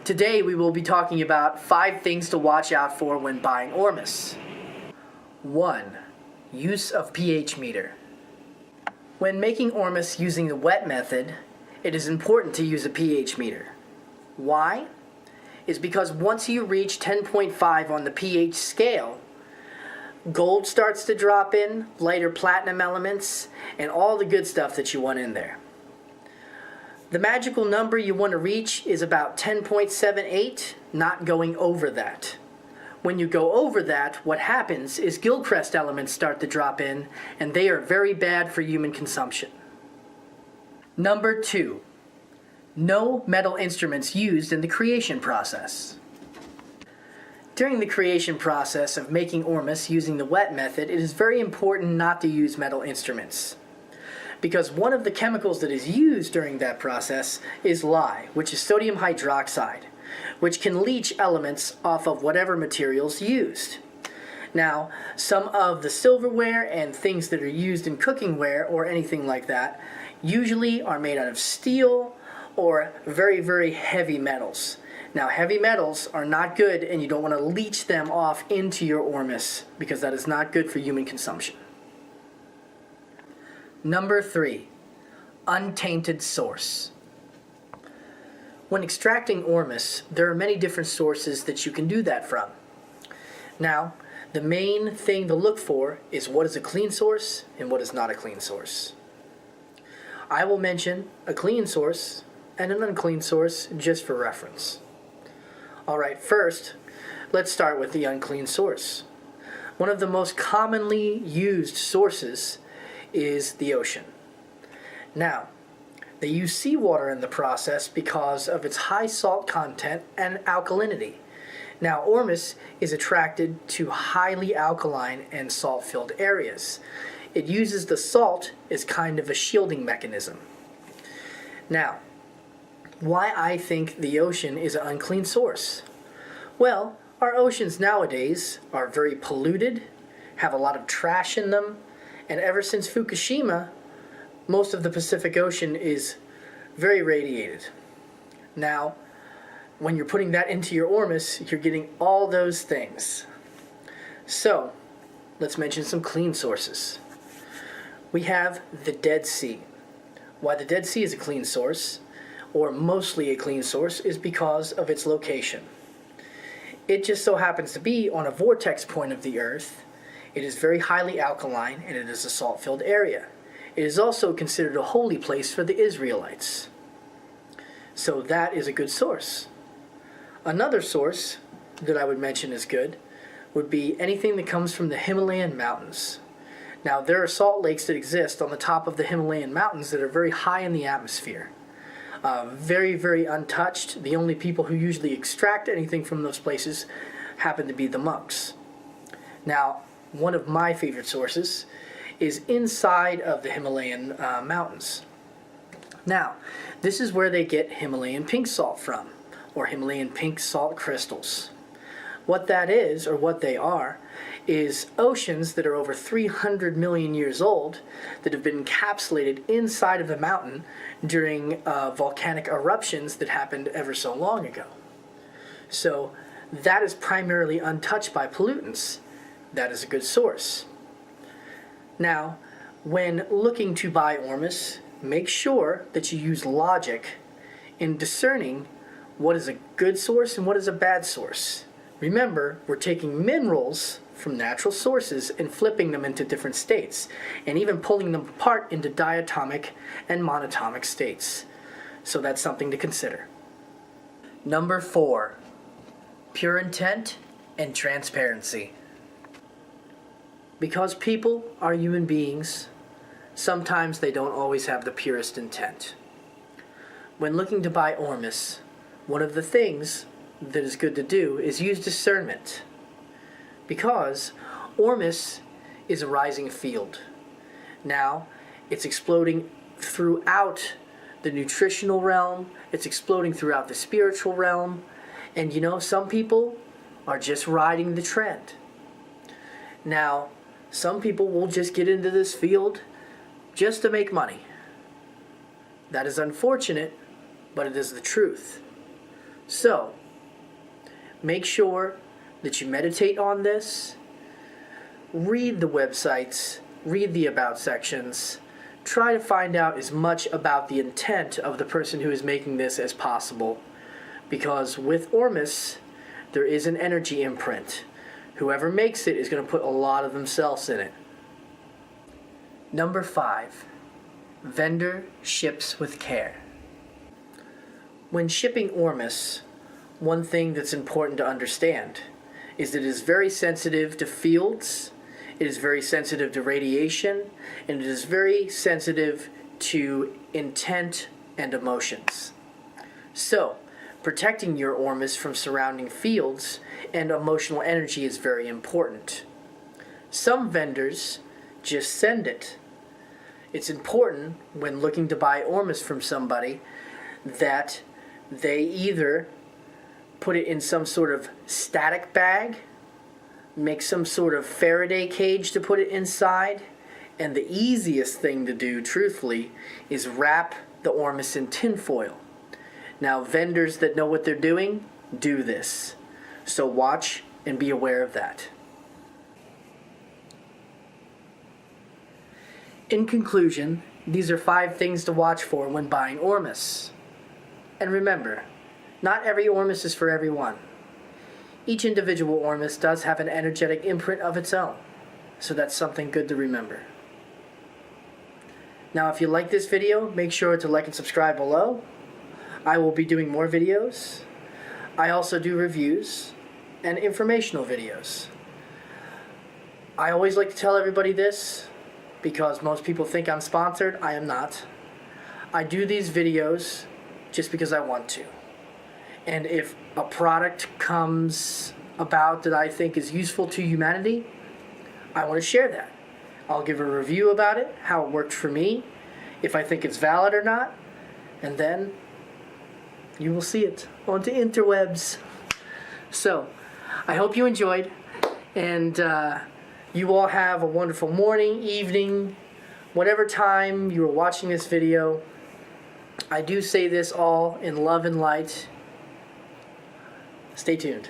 Today we will be talking about 5 things to watch out for when buying Ormus. 1. Use of pH meter. When making Ormus using the wet method, it is important to use a pH meter. Why? It's because once you reach 10.5 on the pH scale, gold starts to drop in, lighter platinum elements, and all the good stuff that you want in there. The magical number you want to reach is about 10.78, not going over that. When you go over that, what happens is Gilchrist elements start to drop in, and they are very bad for human consumption. Number 2. No metal instruments used in the creation process. During the creation process of making Ormus using the wet method, it is very important not to use metal instruments, because one of the chemicals that is used during that process is lye, which is sodium hydroxide, which can leach elements off of whatever materials used. Now, some of the silverware and things that are used in cookingware or anything like that usually are made out of steel or very, very heavy metals. Now, heavy metals are not good, and you don't want to leach them off into your Ormus, because that is not good for human consumption. Number 3. Untainted source. When extracting Ormus, there are many different sources that you can do that from. Now, the main thing to look for is what is a clean source and what is not a clean source. I will mention a clean source and an unclean source just for reference. Alright, first, let's start with the unclean source. One of the most commonly used sources is the ocean. Now, they use seawater in the process because of its high salt content and alkalinity. Now, Ormus is attracted to highly alkaline and salt-filled areas. It uses the salt as kind of a shielding mechanism. Now, why I think the ocean is an unclean source? Well, our oceans nowadays are very polluted, have a lot of trash in them, and ever since Fukushima, most of the Pacific Ocean is very radiated. Now, when you're putting that into your Ormus, you're getting all those things. So, let's mention some clean sources. We have the Dead Sea. Why the Dead Sea is a clean source, or mostly a clean source, is because of its location. It just so happens to be on a vortex point of the Earth. It is very highly alkaline, and it is a salt-filled area. It is also considered a holy place for the Israelites. So that is a good source. Another source that I would mention is good would be anything that comes from the Himalayan mountains. Now, there are salt lakes that exist on the top of the Himalayan mountains that are very high in the atmosphere. Very, very untouched. The only people who usually extract anything from those places happen to be the monks. Now, one of my favorite sources is inside of the Himalayan mountains. Now, this is where they get Himalayan pink salt from, or Himalayan pink salt crystals. What that is, or what they are, is oceans that are over 300 million years old that have been encapsulated inside of the mountain during volcanic eruptions that happened ever so long ago. So that is primarily untouched by pollutants. That is a good source. Now, when looking to buy Ormus, make sure that you use logic in discerning what is a good source and what is a bad source. Remember, we're taking minerals from natural sources and flipping them into different states, and even pulling them apart into diatomic and monatomic states. So that's something to consider. Number 4. Pure intent and transparency. Because people are human beings, sometimes they don't always have the purest intent. When looking to buy Ormus, one of the things that is good to do is use discernment, because Ormus is a rising field. Now, it's exploding throughout the nutritional realm, it's exploding throughout the spiritual realm, and some people are just riding the trend. Now, some people will just get into this field just to make money. That is unfortunate, but it is the truth. So, make sure that you meditate on this, read the websites, read the about sections, try to find out as much about the intent of the person who is making this as possible, because with Ormus, there is an energy imprint. Whoever makes it is going to put a lot of themselves in it. Number 5, vendor ships with care. When shipping Ormus, one thing that's important to understand is that it is very sensitive to fields, it is very sensitive to radiation, and it is very sensitive to intent and emotions. So, protecting your Ormus from surrounding fields and emotional energy is very important. Some vendors just send it. It's important when looking to buy Ormus from somebody that they either put it in some sort of static bag, make some sort of Faraday cage to put it inside, and the easiest thing to do, truthfully, is wrap the Ormus in tinfoil. Now, vendors that know what they're doing do this, so watch and be aware of that. In conclusion, these are 5 things to watch for when buying Ormus. And remember, not every Ormus is for everyone. Each individual Ormus does have an energetic imprint of its own, so that's something good to remember. Now, if you like this video, make sure to like and subscribe below. I will be doing more videos. I also do reviews and informational videos. I always like to tell everybody this, because most people think I'm sponsored. I am not. I do these videos just because I want to. And if a product comes about that I think is useful to humanity, I want to share that. I'll give a review about it, how it worked for me, if I think it's valid or not, and then you will see it on the interwebs. So, I hope you enjoyed, and you all have a wonderful morning, evening, whatever time you are watching this video. I do say this all in love and light. Stay tuned.